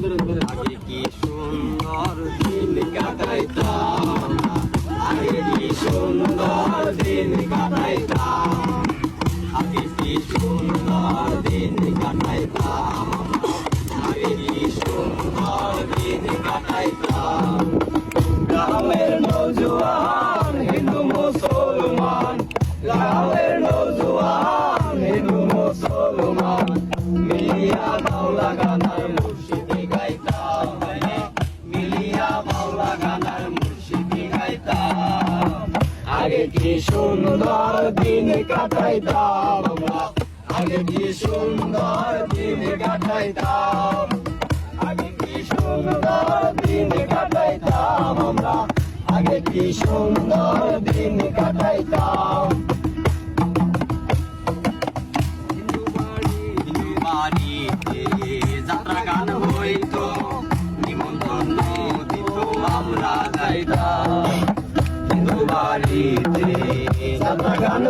আগে কি সুন্দর দিন কাটাইতাম, আগে কি সুন্দর দিন কাটাইতাম, আগে কি সুন্দর দিন কাটাইতাম, আগে কি সুন্দর দিন কাটাইতাম। গ্রামের নৌজওয়ান হিন্দু মুসলমান, গ্রামের নৌজওয়ান হিন্দু মুসলমান, মিলিয়া বাউলা গানার মুর্শিদি গাইতাম, মিলিয়া বাউলা গানার মুর্শিদি গাইতাম। আগে কি সুন্দর দিন কাটাইতাম আমরা, আগে কি সুন্দর দিন কাটাইতাম, আগে কি সুন্দর দিন কাটাইতাম আমরা, আগে কি সুন্দর দিন কাটাইতাম। বাড়িতে যাত্রা গান হইতো, নিমন্ত্রণ দিত আমরা যাইতাম, হিন্দু বাড়িতে যাত্রা গান